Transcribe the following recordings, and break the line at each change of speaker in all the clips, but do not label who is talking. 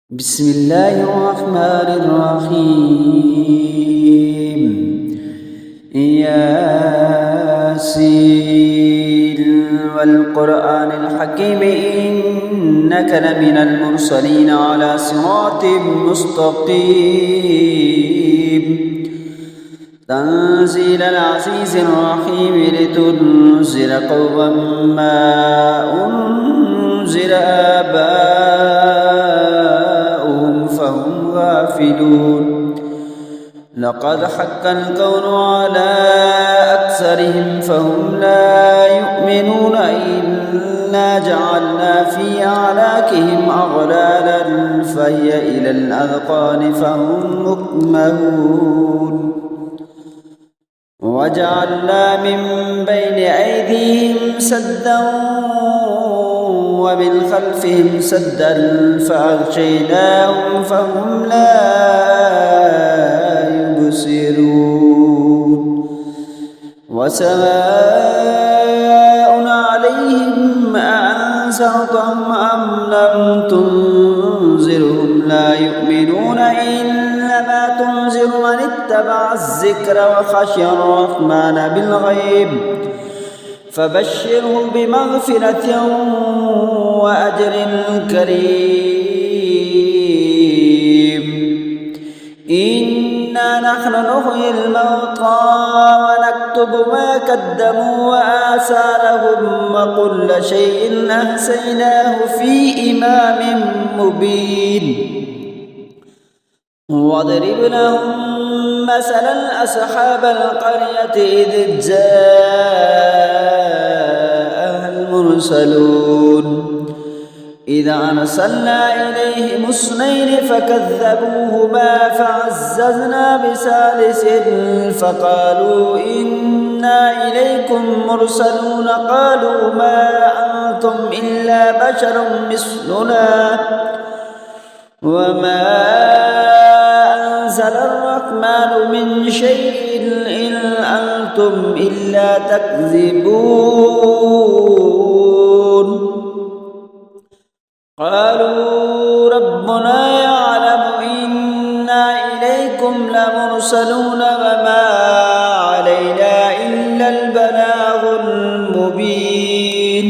بسم الله الرحمن الرحيم. ياسين والقرآن الحكيم إنك لمن المرسلين على صراط مستقيم. تنزيل العزيز الرحيم لتنذر قوما ما أنذر آباؤهم فهم غافلون. لقد حق القول على أكثرهم فهم لا يؤمنون إلا جعلنا في أعناقهم أغلالا فهي إلى الأذقان فهم مقمحون. وجعلنا من بين أيديهم سدا ومن خلفهم سدا فأغشيناهم فهم لا يبصرون. وسواء عليهم أأنذرتهم أم لم تنذرهم لا يؤمنون إنما تنذر من اتبع الذكر وخشي الرحمن بالغيب فبشره بمغفرة وأجر كريم. إنا نحن نحيي الموتى ونكتب ما قدموا وآثارهم وكل شيء أحصيناه في إمام مبين. واضرب لهم مثلا أصحاب القرية إذ جاءها المرسلون إذا أرسلنا إليهم اثنين فكذبوهما فعززنا بثالث فقالوا إنا إليكم مرسلون قالوا ما أنتم إلا بشر مثلنا وما أنزل الرحمن من شيء إن أنتم إلا تكذبون. قالوا ربنا يعلم إنا إليكم لمرسلون وما علينا إلا البلاغ المبين.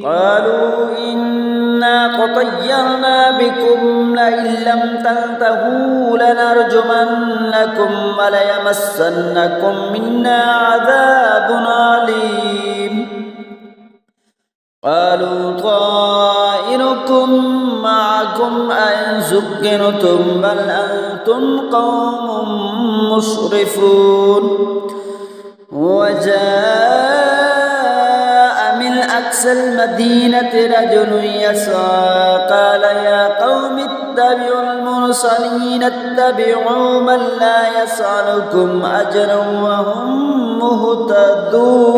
قالوا إنا طيرنا بكم لئن لم تنتهوا لنرجمنكم وليمسنكم منا عذاب أليم. قالوا طائركم معكم أئن ذكرتم بل أنتم قوم مسرفون. وجاء من أقصى المدينة رجل يسعى قال يا قوم اتبعوا المرسلين اتبعوا من لا يسألكم أجرا وهم مهتدون.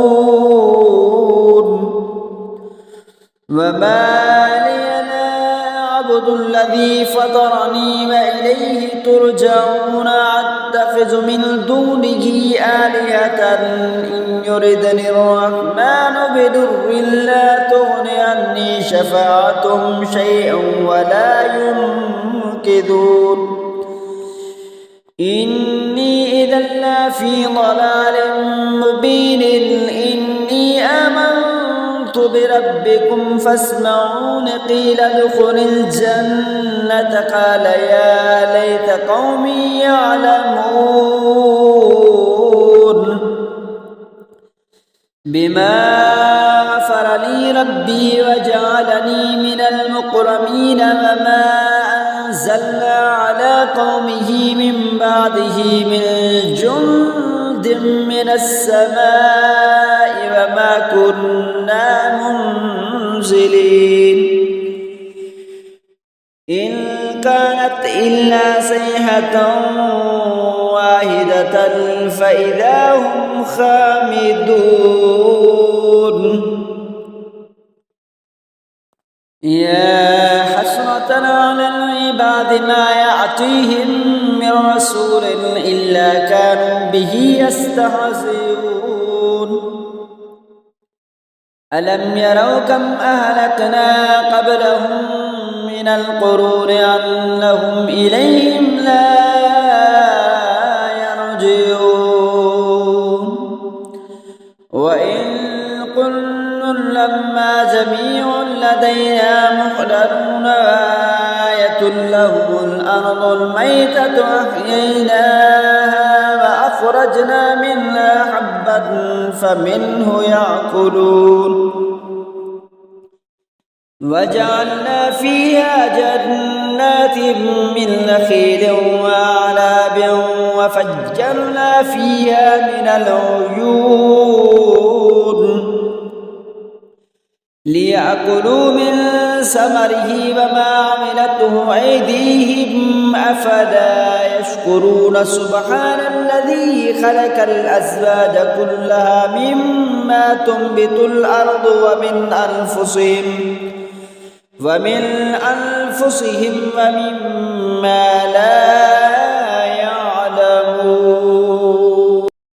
وما لي لا أعبد الذي فطرني وإليه ترجعون أتخذ من دونه آلهة إن يردني الرحمن بضر لا تغن عني شفاعتهم شيئا ولا ينقذون. إني إذا لفي ضلال مبين. إني آمنت بربكم فاسمعون قيل ادخل الجنة قال يا ليت قومي يعلمون بما غفر لي ربي وجعلني من المكرمين. وما أنزلنا على قومه من بعده من جند من السماء وما كنا منزلين. إن كانت إلا صيحة واحدة فإذا هم خامدون. يا حسرة على العباد ما يأتيهم من رسول إلا كانوا به يستهزئون. ألم يروا كم أهلكنا قبلهم من القرون أنهم إليهم لا يرجعون وإن كل لما جميع لدينا محضرون آية لهم الأرض الميتة أحييناها وأخرجنا منها حبا فمنه يأكلون وجعلنا فيها جنات من نخيل وأعناب وفجرنا فيها من العيون ليأكلوا من ثمره وما عملته أيديهم أفلا يشكرون سبحان الذي خلق الأزواج كلها مما تنبت الأرض ومن أنفسهم ومما لا يعلمون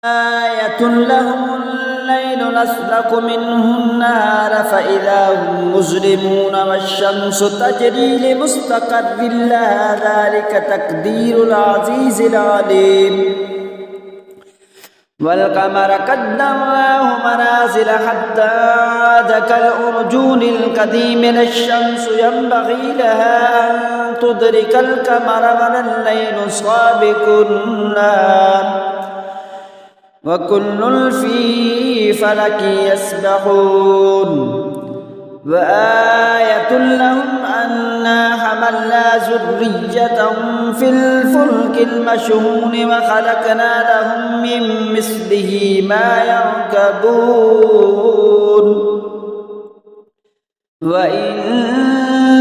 آية لهم الليل نسلك منه النهار فإذا هم مظلمون والشمس تجري لمستقر لها ذلك تقدير العزيز العليم والقمر قدرناه منازل حتى عاد كالأرجون القديم الشمس ينبغي لها أن تدرك القمر ولا الليل سابق النهار وكل في فلك يسبحون وآية لهم أنا حملنا ذريتهم في الفلك المشحون وخلقنا لهم من مثله ما يركبون وإن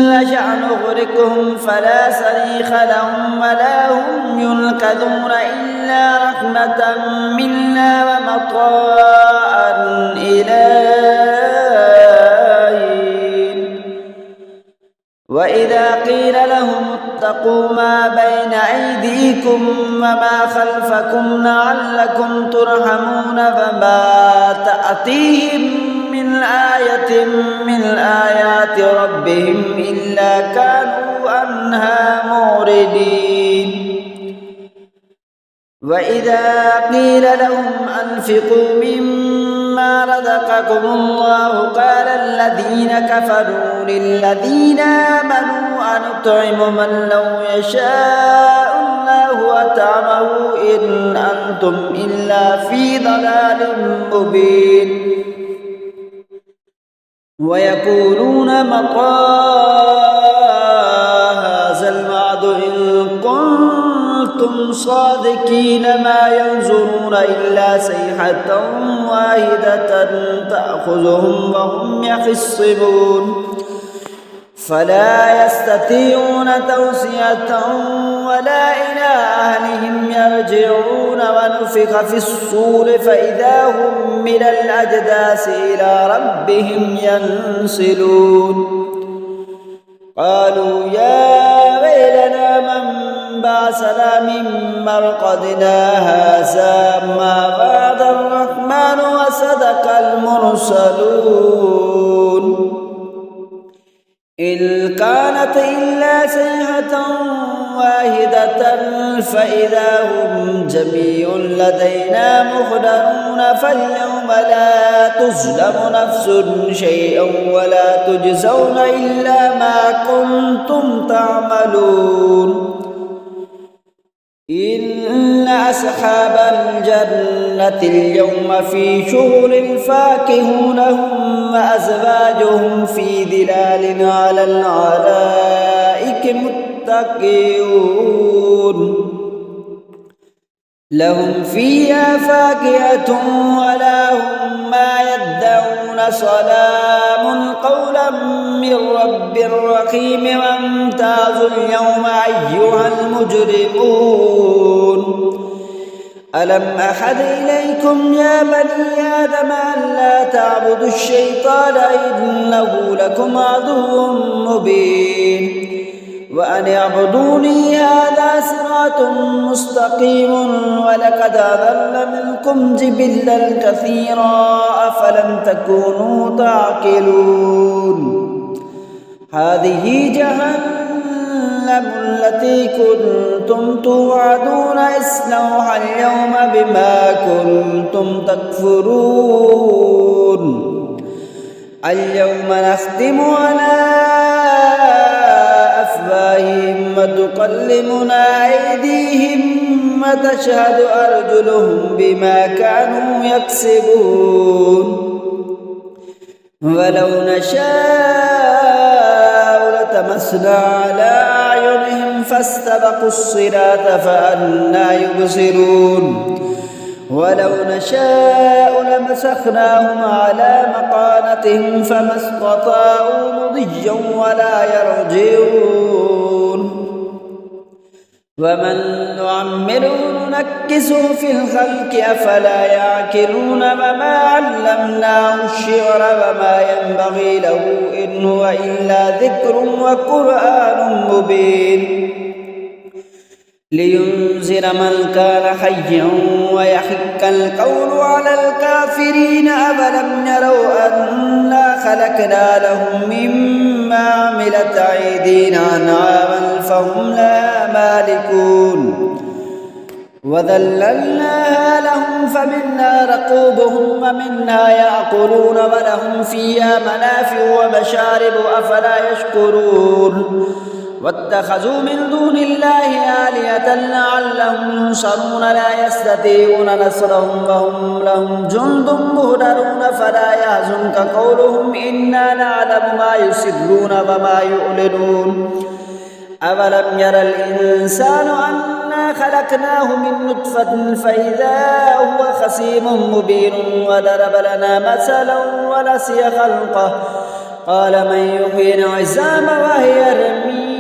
نشأ نغرقهم فلا صريخ لهم ولا هم ينقذون إلا رحمة منا ومطاعا إلى وإذا قيل لهم اتقوا ما بين أيديكم وما خلفكم لعلكم ترحمون فما تأتيهم من آية من آيات ربهم إلا كانوا عنها معرضين وإذا قيل لهم أنفقوا مما رزقكم الله قال الذين كفروا للذين آمنوا أنطعم من لو يشاء الله أطعمه إن أنتم إلا في ضلال مبين ويقولون متى هذا الوعد إن كنتم صادقين ما ينظرون إلا صيحة واحدة تأخذهم وهم يخصمون فلا يستطيعون توصية ولا إلى أهلهم يرجعون ونفخ في الصور فإذا هم من الأجداث إلى ربهم ينسلون قالوا يا ويلنا من بعثنا من مرقدنا هذا ما وعد الرحمن وصدق المرسلون إن كانت إلا صيحة واحدة فإذا هم جميع لدينا محضرون فاليوم لا تظلم نفس شيئا ولا تجزون إلا ما كنتم تعملون إن أصحاب الجنة اليوم في شغل فاكهون هم وأزواجهم في ظلال على الأرائك متكئون لهم فيها فاكهة ولا هم ما يدعون سلام قولا من رب رحيم وامتازوا اليوم أيها المجرمون ألم أحد إليكم يا بني آدم ألا تعبدوا الشيطان إنه لكم عدو مبين وأن اعبدوني هذا صراط مستقيم ولقد أضل منكم جبلا كثيرا أفلم تكونوا تعقلون هذه جهنم التي كنتم توعدون اصلوها اليوم بما كنتم تكفرون اليوم نختم على أفواههم وتكلمنا أيديهم وتشهد أرجلهم بما كانوا يكسبون ولو نشاء لطمسنا على أعينهم فاستبقوا الصراط فأنى يبصرون ولو نشاء لمسخناهم على مكانتهم فما استطاعوا مضيا ولا يرجعون ومن نعمره ننكسه في الخلق أفلا يعقلون وما علمناه الشعر وما ينبغي له إن هو إلا ذكر وقرآن مبين لينذر من كان حيا ويحق القول على الكافرين أفلم يروا أنا خلقنا لهم مما عملت أيدينا أنعاما فهم لها مالكون وذللناها لهم فمنها ركوبهم ومنها يأكلون ولهم فيها منافع ومشارب أفلا يشكرون واتخذوا من دون الله آلهة لعلهم ينصرون لا يستطيعون نصرهم وهم لهم جند مهدرون فلا يحزنك قولهم إنا نعلم ما يسرون وما يعلنون أولم ير الإنسان أنا خلقناه من نطفة فإذا هو خصيم مبين وضرب لنا مثلا ونسي خلقه قال من يحيي العظام وهي رميم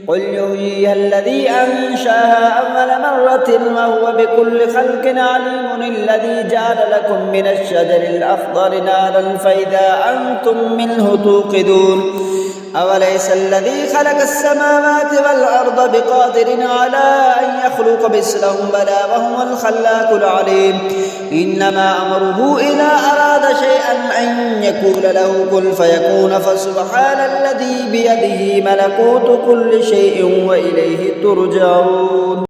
قل يحييها الذي أنشاها أول مرة وهو بكل خلق عليم الذي جعل لكم من الشجر الأخضر نارا فإذا أنتم منه توقدون أوليس الذي خلق السماوات والأرض بقادر على أن يخلق مثلهم بلى وهو الخلاق العليم إنما أمره إذا أراد شيئا أن يقول له كن فيكون فسبحان الذي بيده ملكوت كل شيء وإليه ترجعون.